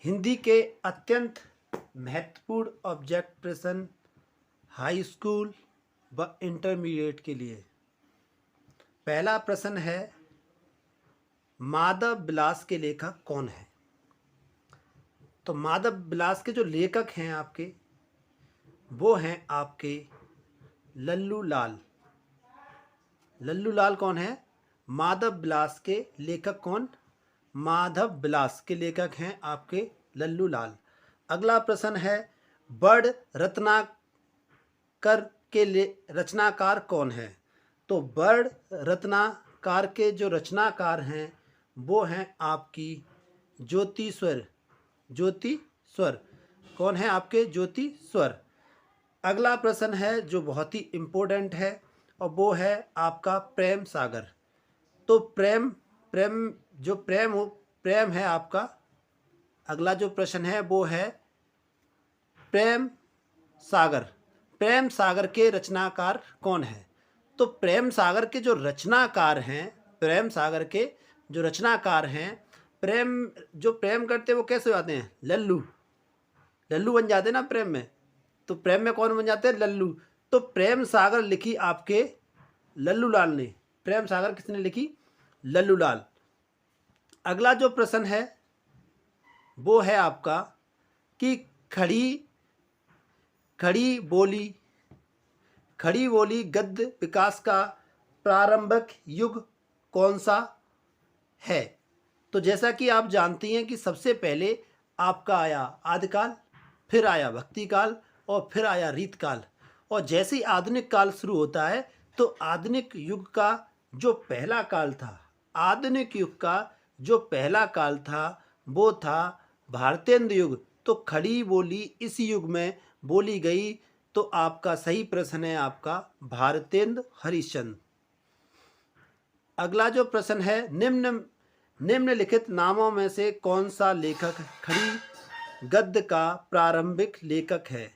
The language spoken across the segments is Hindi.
हिंदी के अत्यंत महत्वपूर्ण ऑब्जेक्ट प्रश्न हाई स्कूल व इंटरमीडिएट के लिए। पहला प्रश्न है, माधव विलास के लेखक कौन है? तो माधव विलास के जो लेखक हैं आपके, वो हैं आपके लल्लू लाल। लल्लू लाल कौन है? माधव विलास के लेखक कौन? माधव विलास के लेखक हैं आपके लल्लू लाल। अगला प्रश्न है, बड़ रत्नाकर के रचनाकार कौन है? तो बड़ रत्नाकार के जो रचनाकार हैं वो हैं आपकी ज्योति स्वर। ज्योति स्वर कौन है आपके? ज्योति स्वर। अगला प्रश्न है जो बहुत ही इम्पोर्टेंट है और वो है आपका प्रेम सागर। तो प्रेम है आपका। अगला जो प्रश्न है वो है प्रेम सागर। प्रेम सागर के रचनाकार कौन है? तो प्रेम सागर के जो रचनाकार हैं, प्रेम सागर के जो रचनाकार हैं, प्रेम करते वो कैसे हो जाते हैं? लल्लू। लल्लू बन जाते हैं ना प्रेम में। तो प्रेम में कौन बन जाते हैं? लल्लू। तो प्रेम सागर लिखी आपके लल्लू लाल ने। प्रेम सागर किसने लिखी? लल्लू लाल। अगला जो प्रश्न है वो है आपका कि खड़ी बोली गद्य विकास का प्रारंभिक युग कौन सा है? तो जैसा कि आप जानती हैं कि सबसे पहले आपका आया आदिकाल, फिर आया भक्ति काल और फिर आया रीतकाल। और जैसे ही आधुनिक काल शुरू होता है तो आधुनिक युग का जो पहला काल था, आधुनिक युग का जो पहला काल था वो था भारतेंद्र युग। तो खड़ी बोली इस युग में बोली गई। तो आपका सही प्रश्न है आपका भारतेंद्र हरिश्चंद्र। अगला जो प्रश्न है, निम्नलिखित नामों में से कौन सा लेखक खड़ी गद्य का प्रारंभिक लेखक है?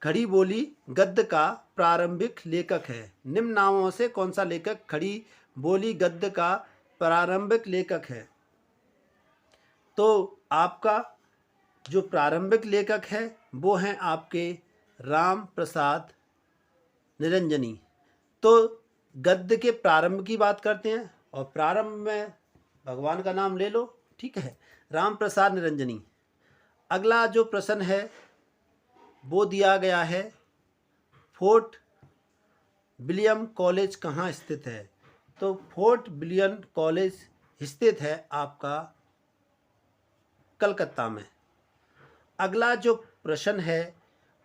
खड़ी बोली गद्य का प्रारंभिक लेखक है। निम्न नामों से कौन सा लेखक खड़ी बोली गद्य का प्रारंभिक लेखक है? तो आपका जो प्रारंभिक लेखक है वो हैं आपके राम प्रसाद निरंजनी। तो गद्य के प्रारंभ की बात करते हैं और प्रारंभ में भगवान का नाम ले लो, ठीक है, राम प्रसाद निरंजनी। अगला जो प्रश्न है वो दिया गया है, फोर्ट विलियम कॉलेज कहाँ स्थित है? तो फोर्ट विलियम कॉलेज स्थित है आपका कलकत्ता में। अगला जो प्रश्न है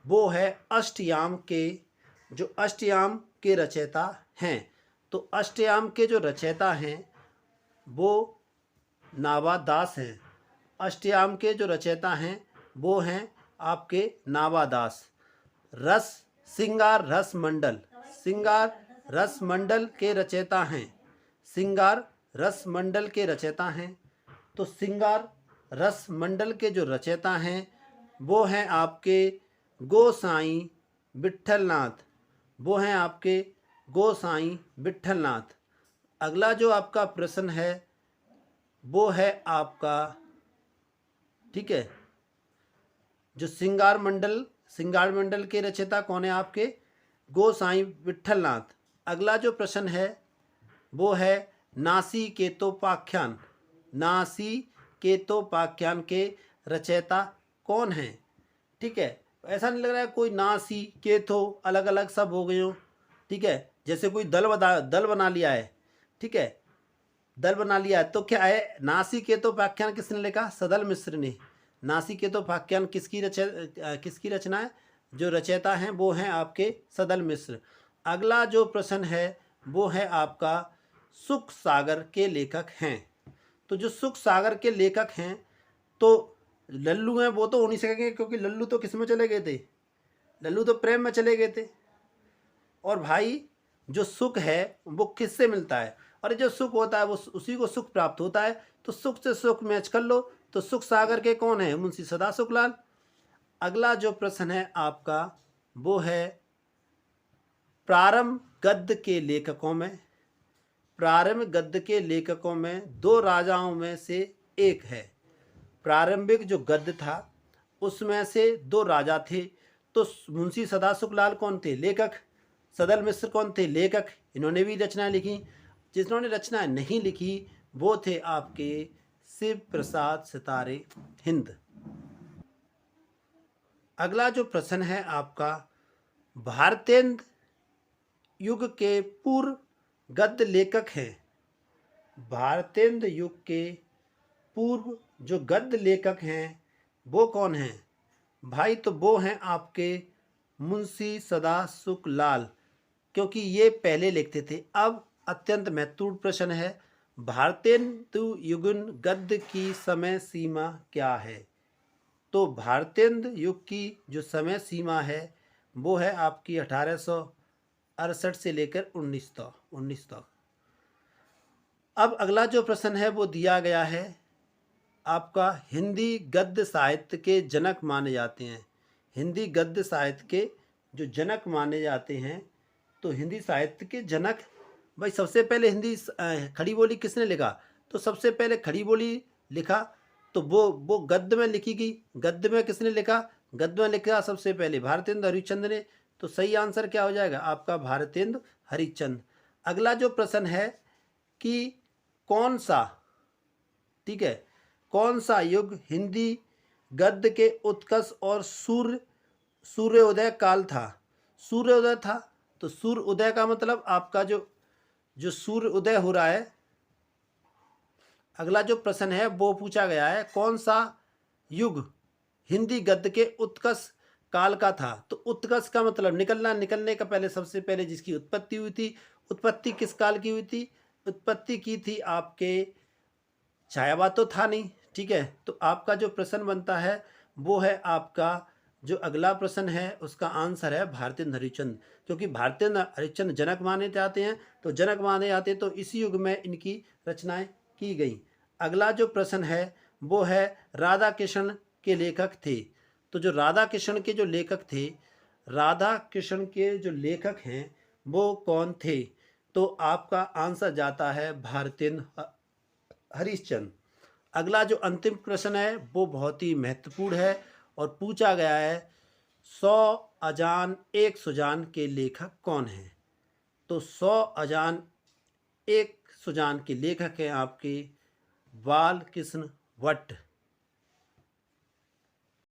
वो है अष्टयाम के रचयिता हैं। तो अष्टयाम के जो रचयिता हैं वो नावा दास हैं। अष्टयाम के जो रचयिता हैं वो हैं आपके नावा दास। श्रृंगार रस मंडल के रचयिता हैं। श्रृंगार रस मंडल के रचयिता हैं। तो श्रृंगार रस मंडल के जो रचयिता हैं वो हैं आपके गोसाई विट्ठलनाथ। वो हैं आपके गोसाई विट्ठलनाथ। अगला जो आपका प्रश्न है वो है आपका, ठीक है, जो श्रृंगार मंडल के रचयिता कौन है आपके? गोसाई विट्ठलनाथ। अगला जो प्रश्न है वो है नासिकेतोपाख्यान के रचयिता कौन हैं? ठीक है, ऐसा नहीं लग रहा है कोई नासी केतो अलग अलग सब हो गए हो, ठीक है, जैसे कोई दल बना लिया है, ठीक है, दल बना लिया है। तो क्या है, नासिकेतोपाख्यान किसने लिखा? सदल मिश्र ने। नासिकेतोपाख्यान किसकी रचना है? जो रचयिता हैं वो हैं आपके सदल मिश्र। अगला जो प्रश्न है वो है आपका सुख सागर के लेखक हैं। तो जो सुख सागर के लेखक हैं तो लल्लू हैं, वो तो हो नहीं सकेंगे क्योंकि लल्लू तो किस में चले गए थे? लल्लू तो प्रेम में चले गए थे। और भाई जो सुख है वो किससे मिलता है? और जो सुख होता है वो उसी को सुख प्राप्त होता है। तो सुख से सुख मैच कर लो। तो सुख सागर के कौन है? मुंशी सदाशिव लाल। अगला जो प्रश्न है आपका वो है प्रारंभ गद्य के लेखकों में दो राजाओं में से एक है। प्रारंभिक जो गद्य था उसमें से दो राजा थे। तो मुंशी सदाशिव लाल कौन थे? लेखक। सदल मिश्र कौन थे? लेखक। इन्होंने भी रचनाएं लिखी। जिन्होंने रचनाएं नहीं लिखी वो थे आपके शिव प्रसाद सितारे हिंद। अगला जो प्रश्न है आपका, भारतेंद्र युग के पूर्व गद्य लेखक हैं। भारतेंद्र युग के पूर्व जो गद्य लेखक हैं वो कौन हैं भाई? तो वो हैं आपके मुंशी सदाशिव लाल, क्योंकि ये पहले लिखते थे। अब अत्यंत महत्वपूर्ण प्रश्न है, भारतेंदु युगन गद्य की समय सीमा क्या है? तो भारतेंद्र युग की जो समय सीमा है वो है आपकी 1868 से लेकर 19 तक। अब अगला जो प्रश्न है वो दिया गया है आपका, हिंदी गद्य साहित्य के जनक माने जाते हैं। हिंदी गद्य साहित्य के जो जनक माने जाते हैं, तो हिंदी साहित्य के जनक भाई, सबसे पहले हिंदी खड़ी बोली किसने लिखा? तो सबसे पहले खड़ी बोली लिखा तो वो गद्य में लिखी गई। गद्य में किसने लिखा? गद्य में लिखा सबसे पहले भारतेंद्र हरिश्चंद्र ने। तो सही आंसर क्या हो जाएगा आपका? भारतेंद्र हरिश्चंद्र। अगला जो प्रश्न है कि कौन सा, ठीक है, कौन सा युग हिंदी गद्य के उत्कर्ष और सूर्योदय काल था? सूर्योदय था। तो सूर्योदय का मतलब आपका जो सूर्य उदय हो रहा है। अगला जो प्रश्न है वो पूछा गया है, कौन सा युग हिंदी गद्य के उत्कर्ष काल का था? तो उत्कर्ष का मतलब निकलना, निकलने का पहले सबसे पहले जिसकी उत्पत्ति हुई थी। उत्पत्ति किस काल की हुई थी? उत्पत्ति की थी आपके छायावाद तो था नहीं, ठीक है। तो आपका जो प्रश्न बनता है वो है आपका जो अगला प्रश्न है उसका आंसर है भारतेंद्र हरिश्चंद्र, क्योंकि भारतेंद्र हरिश्चंद्र जनक माने जाते हैं। तो जनक माने जाते हैं तो इसी युग में इनकी रचनाएं की गई। अगला जो प्रश्न है वो है राधा कृष्ण के लेखक थे। तो जो राधा कृष्ण के जो लेखक थे, राधा कृष्ण के जो लेखक हैं वो कौन थे? तो आपका आंसर जाता है भारतेंद्र हरिश्चंद्र। अगला जो अंतिम प्रश्न है वो बहुत ही महत्वपूर्ण है और पूछा गया है, 100 अजान एक सुजान के लेखक कौन हैं? तो 100 अजान एक सुजान के लेखक हैं आपके बाल कृष्ण भट्ट।